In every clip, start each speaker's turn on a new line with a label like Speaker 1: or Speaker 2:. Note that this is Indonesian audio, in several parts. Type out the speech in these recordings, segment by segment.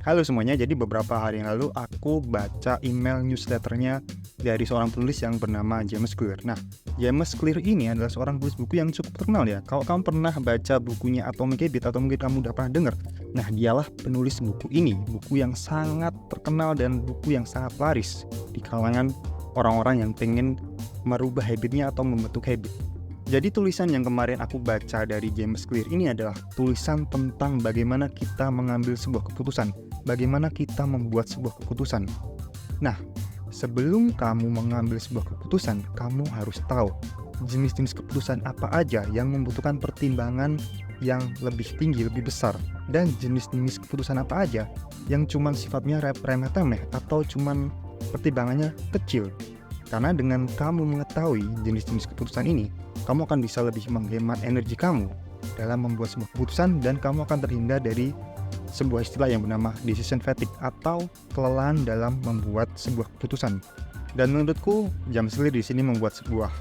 Speaker 1: Halo semuanya, jadi beberapa hari yang lalu aku baca email newsletternya dari seorang penulis yang bernama James Clear. Nah, James Clear ini adalah seorang penulis buku yang cukup terkenal ya. Kalau kamu pernah baca bukunya Atomic Habits atau mungkin kamu udah pernah dengar. Nah, dialah penulis buku ini, buku yang sangat terkenal dan buku yang sangat laris di kalangan orang-orang yang pengen merubah habitnya atau membentuk habit. Jadi tulisan yang kemarin aku baca dari James Clear ini adalah tulisan tentang bagaimana kita mengambil sebuah keputusan, bagaimana kita membuat sebuah keputusan. Nah, sebelum kamu mengambil sebuah keputusan, kamu harus tahu jenis-jenis keputusan apa aja yang membutuhkan pertimbangan yang lebih tinggi, lebih besar, dan jenis-jenis keputusan apa aja yang cuman sifatnya remeh-temeh atau cuman pertimbangannya kecil. Karena dengan kamu mengetahui jenis-jenis keputusan ini, kamu akan bisa lebih menghemat energi kamu dalam membuat sebuah keputusan dan kamu akan terhindar dari sebuah istilah yang bernama decision fatigue atau kelelahan dalam membuat sebuah keputusan. Dan menurutku, James Clear di sini membuat sebuah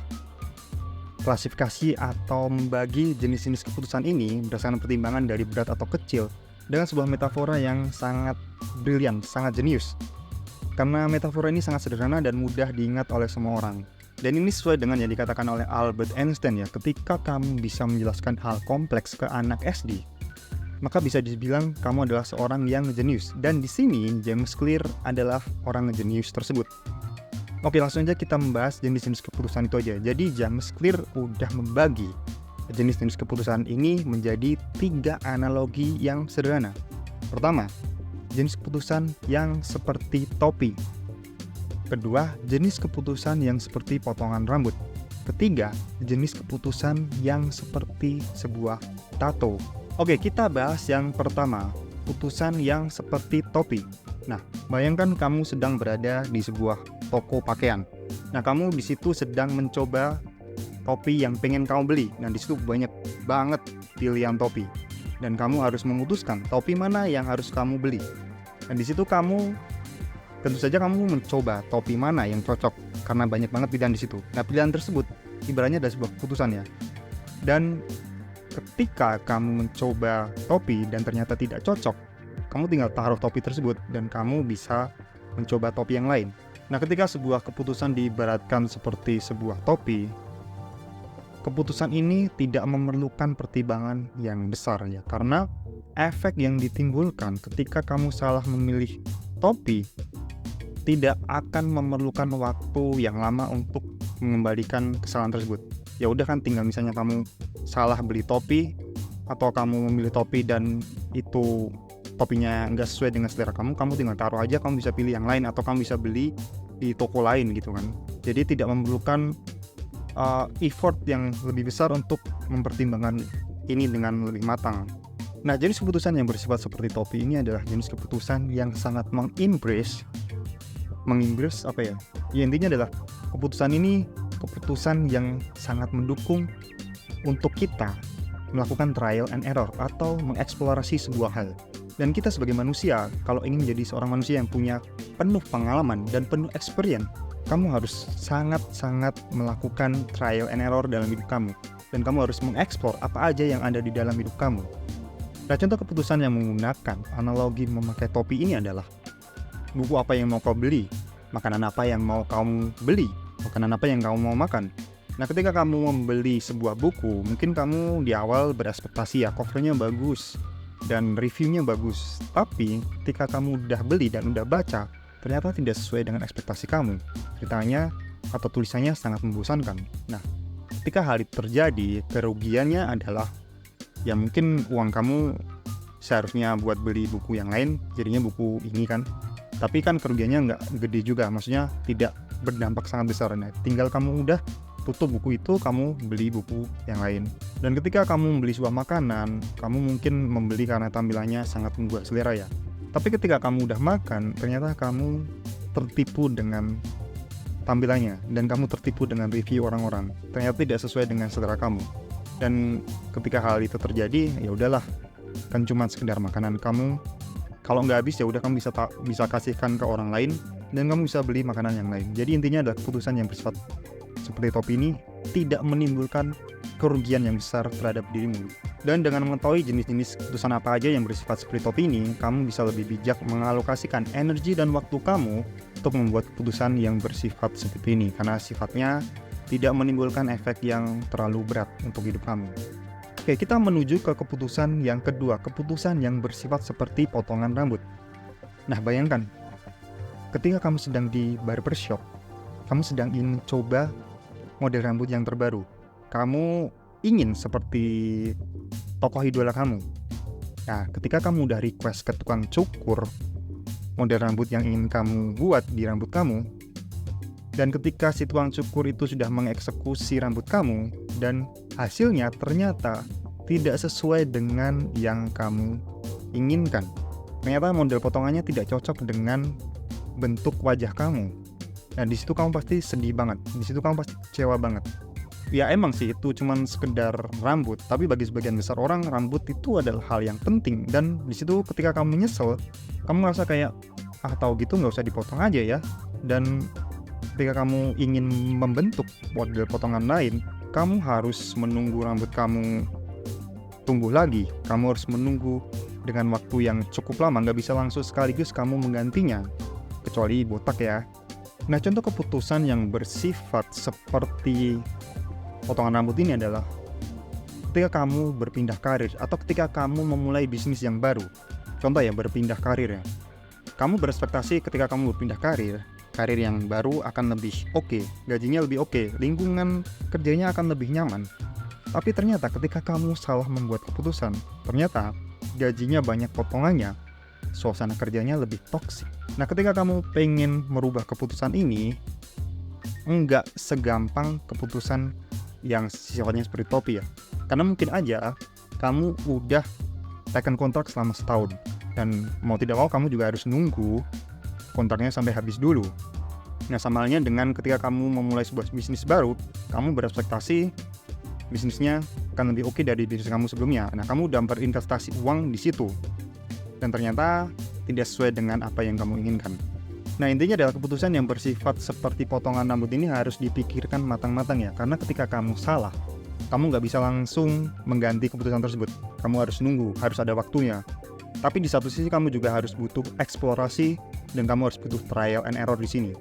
Speaker 1: klasifikasi atau membagi jenis-jenis keputusan ini berdasarkan pertimbangan dari berat atau kecil dengan sebuah metafora yang sangat brilian, sangat jenius. Karena metafora ini sangat sederhana dan mudah diingat oleh semua orang. Dan ini sesuai dengan yang dikatakan oleh Albert Einstein ya, ketika kamu bisa menjelaskan hal kompleks ke anak SD, maka bisa dibilang kamu adalah seorang yang jenius. Dan di sini James Clear adalah orang jenius tersebut. Oke, langsung aja kita membahas jenis-jenis keputusan itu aja. Jadi James Clear udah membagi jenis-jenis keputusan ini menjadi 3 analogi yang sederhana. Pertama, jenis keputusan yang seperti topi. Kedua, jenis keputusan yang seperti potongan rambut. Ketiga, jenis keputusan yang seperti sebuah tato. Oke, kita bahas yang pertama, keputusan yang seperti topi. Nah, bayangkan kamu sedang berada di sebuah toko pakaian. Nah, kamu di situ sedang mencoba topi yang pengen kamu beli. Nah, di situ banyak banget pilihan topi. Dan kamu harus memutuskan topi mana yang harus kamu beli. Dan di situ tentu saja kamu mencoba topi mana yang cocok karena banyak banget pilihan di situ. Nah, pilihan tersebut ibaratnya adalah sebuah keputusan ya. Dan ketika kamu mencoba topi dan ternyata tidak cocok, kamu tinggal taruh topi tersebut dan kamu bisa mencoba topi yang lain. Nah, ketika sebuah keputusan diibaratkan seperti sebuah topi, keputusan ini tidak memerlukan pertimbangan yang besar ya, karena efek yang ditimbulkan ketika kamu salah memilih topi tidak akan memerlukan waktu yang lama untuk mengembalikan kesalahan tersebut. Ya udah kan, tinggal misalnya kamu salah beli topi atau kamu memilih topi dan itu topinya nggak sesuai dengan selera kamu tinggal taruh aja, kamu bisa pilih yang lain atau kamu bisa beli di toko lain gitu kan. Jadi tidak memerlukan effort yang lebih besar untuk mempertimbangkan ini dengan lebih matang. Nah, jenis keputusan yang bersifat seperti topi ini adalah jenis keputusan yang sangat mengembrace apa ya? Ya, intinya adalah keputusan ini keputusan yang sangat mendukung untuk kita melakukan trial and error atau mengeksplorasi sebuah hal. Dan kita sebagai manusia, kalau ingin menjadi seorang manusia yang punya penuh pengalaman dan penuh experience, kamu harus sangat-sangat melakukan trial and error dalam hidup kamu. Dan kamu harus mengeksplor apa aja yang ada di dalam hidup kamu. Nah, contoh keputusan yang menggunakan analogi memakai topi ini adalah buku apa yang mau kau beli, makanan apa yang mau kamu beli, makanan apa yang kamu mau makan. Nah, ketika kamu membeli sebuah buku, mungkin kamu di awal berekspektasi ya, covernya bagus dan reviewnya bagus. Tapi ketika kamu udah beli dan udah baca, ternyata tidak sesuai dengan ekspektasi kamu. Ceritanya atau tulisannya sangat membosankan. Nah, ketika hal itu terjadi, kerugiannya adalah ya mungkin uang kamu seharusnya buat beli buku yang lain, jadinya buku ini kan. Tapi kan kerugiannya nggak gede juga, maksudnya tidak berdampak sangat besar. Nah, tinggal kamu udah tutup buku itu, kamu beli buku yang lain. Dan ketika kamu membeli sebuah makanan, kamu mungkin membeli karena tampilannya sangat membuat selera ya. Tapi ketika kamu udah makan, ternyata kamu tertipu dengan tampilannya dan kamu tertipu dengan review orang-orang. Ternyata tidak sesuai dengan selera kamu. Dan ketika hal itu terjadi, ya udahlah, kan cuma sekedar makanan kamu. Kalau nggak habis ya udah, kamu bisa kasihkan ke orang lain dan kamu bisa beli makanan yang lain. Jadi intinya adalah keputusan yang bersifat seperti topi ini tidak menimbulkan kerugian yang besar terhadap dirimu. Dan dengan mengetahui jenis-jenis keputusan apa aja yang bersifat seperti topi ini, kamu bisa lebih bijak mengalokasikan energi dan waktu kamu untuk membuat keputusan yang bersifat seperti ini, karena sifatnya tidak menimbulkan efek yang terlalu berat untuk hidup kamu. Oke, kita menuju ke keputusan yang kedua, keputusan yang bersifat seperti potongan rambut. Nah, bayangkan, ketika kamu sedang di barbershop, kamu sedang ingin coba model rambut yang terbaru. Kamu ingin seperti tokoh idola kamu. Nah, ketika kamu udah request ke tukang cukur model rambut yang ingin kamu buat di rambut kamu, dan ketika si tukang cukur itu sudah mengeksekusi rambut kamu, dan hasilnya ternyata tidak sesuai dengan yang kamu inginkan. Ternyata model potongannya tidak cocok dengan bentuk wajah kamu. Nah, di situ kamu pasti sedih banget. Di situ kamu pasti kecewa banget. Ya emang sih itu cuman sekedar rambut, tapi bagi sebagian besar orang rambut itu adalah hal yang penting. Dan di situ ketika kamu nyesel, kamu merasa kayak tahu gitu nggak usah dipotong aja ya. Dan ketika kamu ingin membentuk model potongan lain, kamu harus menunggu rambut kamu tumbuh lagi. Kamu harus menunggu dengan waktu yang cukup lama, nggak bisa langsung sekaligus kamu menggantinya, kecuali botak ya. Nah, contoh keputusan yang bersifat seperti potongan rambut ini adalah ketika kamu berpindah karir atau ketika kamu memulai bisnis yang baru. Contoh ya, berpindah karir ya. Kamu berekspektasi ketika kamu berpindah karir yang baru akan lebih oke, gajinya lebih oke, lingkungan kerjanya akan lebih nyaman. Tapi ternyata ketika kamu salah membuat keputusan, ternyata gajinya banyak potongannya, suasana kerjanya lebih toksik. Nah, ketika kamu pengen merubah keputusan ini, enggak segampang keputusan yang sifatnya seperti topi ya. Karena mungkin aja kamu udah taken kontrak selama setahun, dan mau tidak mau kamu juga harus nunggu kontraknya sampai habis dulu. Nah, sama halnya dengan ketika kamu memulai sebuah bisnis baru, kamu berekspektasi bisnisnya akan lebih oke dari bisnis kamu sebelumnya. Nah, kamu udah berinvestasi uang di situ, dan ternyata tidak sesuai dengan apa yang kamu inginkan. Nah, intinya adalah keputusan yang bersifat seperti potongan rambut ini harus dipikirkan matang-matang ya. Karena ketika kamu salah, kamu nggak bisa langsung mengganti keputusan tersebut. Kamu harus nunggu, harus ada waktunya. Tapi di satu sisi kamu juga harus butuh eksplorasi, dan kamu harus butuh trial and error di sini.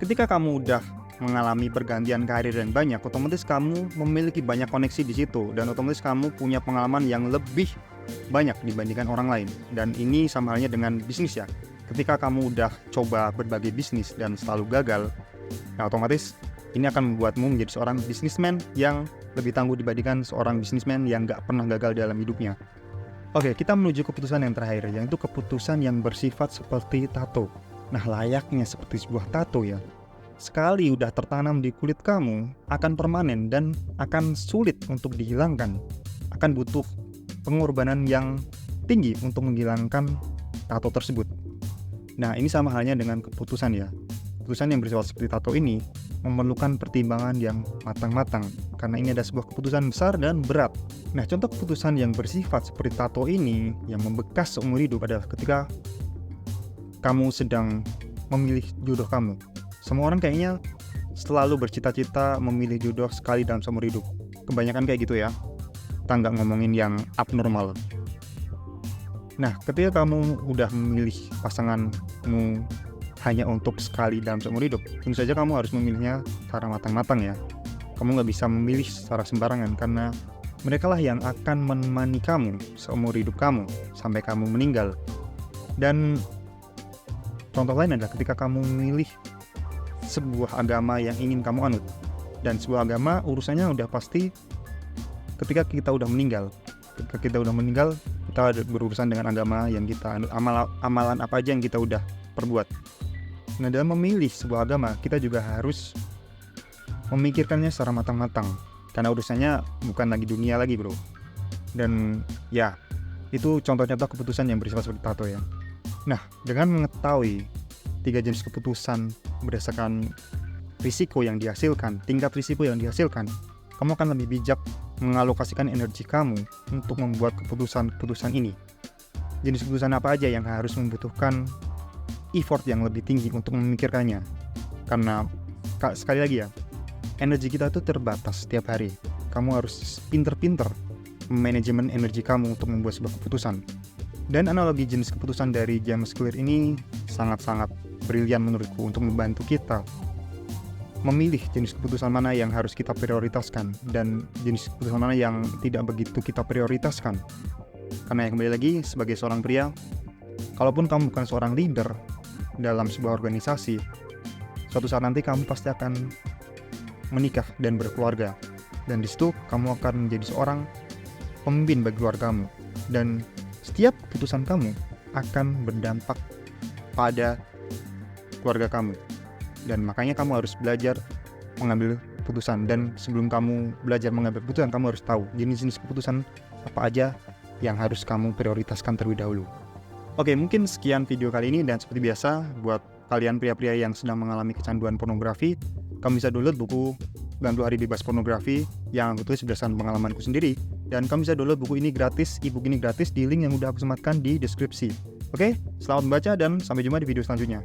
Speaker 1: Ketika kamu udah mengalami pergantian karir yang banyak, otomatis kamu memiliki banyak koneksi di situ, dan otomatis kamu punya pengalaman yang lebih banyak dibandingkan orang lain. Dan ini sama halnya dengan bisnis ya. Ketika kamu udah coba berbagai bisnis dan selalu gagal, nah otomatis ini akan membuatmu menjadi seorang bisnismen yang lebih tangguh dibandingkan seorang bisnismen yang gak pernah gagal dalam hidupnya. Oke, kita menuju keputusan yang terakhir, yaitu keputusan yang bersifat seperti tato. Nah, layaknya seperti sebuah tato ya. Sekali udah tertanam di kulit kamu, akan permanen dan akan sulit untuk dihilangkan. Akan butuh pengorbanan yang tinggi untuk menghilangkan tato tersebut. Nah, ini sama halnya dengan keputusan ya. Keputusan yang bersifat seperti tato ini memerlukan pertimbangan yang matang-matang, karena ini adalah sebuah keputusan besar dan berat. Nah, contoh keputusan yang bersifat seperti tato ini yang membekas seumur hidup adalah ketika kamu sedang memilih jodoh kamu. Semua orang kayaknya selalu bercita-cita memilih jodoh sekali dalam seumur hidup. Kebanyakan kayak gitu ya. Kita nggak ngomongin yang abnormal. Nah, ketika kamu udah memilih pasanganmu hanya untuk sekali dalam seumur hidup, tentu saja kamu harus memilihnya secara matang-matang ya. Kamu nggak bisa memilih secara sembarangan, karena mereka lah yang akan menemani kamu seumur hidup kamu sampai kamu meninggal. Dan contoh lain adalah ketika kamu memilih sebuah agama yang ingin kamu anut. Dan sebuah agama urusannya udah pasti ketika kita udah meninggal. Ketika kita udah meninggal, kita berurusan dengan agama yang kita anut, amalan apa aja yang kita udah perbuat. Nah, dalam memilih sebuah agama, kita juga harus memikirkannya secara matang-matang, karena urusannya bukan lagi dunia lagi, bro. Dan ya, itu contoh-contoh keputusan yang bersifat seperti tato ya. Nah, dengan mengetahui 3 jenis keputusan berdasarkan risiko yang dihasilkan, tingkat risiko yang dihasilkan, kamu akan lebih bijak mengalokasikan energi kamu untuk membuat keputusan-keputusan ini. Jenis keputusan apa aja yang harus membutuhkan effort yang lebih tinggi untuk memikirkannya. Karena sekali lagi ya, energi kita itu terbatas setiap hari. Kamu harus pinter-pinter manajemen energi kamu untuk membuat sebuah keputusan. Dan analogi jenis keputusan dari James Clear ini sangat-sangat brilian menurutku untuk membantu kita memilih jenis keputusan mana yang harus kita prioritaskan dan jenis keputusan mana yang tidak begitu kita prioritaskan. Karena yang kembali lagi, sebagai seorang pria, kalaupun kamu bukan seorang leader dalam sebuah organisasi, suatu saat nanti kamu pasti akan menikah dan berkeluarga. Dan di situ kamu akan menjadi seorang pemimpin bagi keluargamu. Dan setiap keputusan kamu akan berdampak pada keluarga kamu. Dan makanya kamu harus belajar mengambil keputusan. Dan sebelum kamu belajar mengambil keputusan, kamu harus tahu jenis-jenis keputusan apa aja yang harus kamu prioritaskan terlebih dahulu. Oke, mungkin sekian video kali ini. Dan seperti biasa, buat kalian pria-pria yang sedang mengalami kecanduan pornografi, kamu bisa download buku 90 Hari Bebas Pornografi yang aku tulis berdasarkan pengalamanku sendiri. Dan kamu bisa download buku ini gratis, e-book ini gratis di link yang udah aku sematkan di deskripsi. Oke, selamat membaca dan sampai jumpa di video selanjutnya.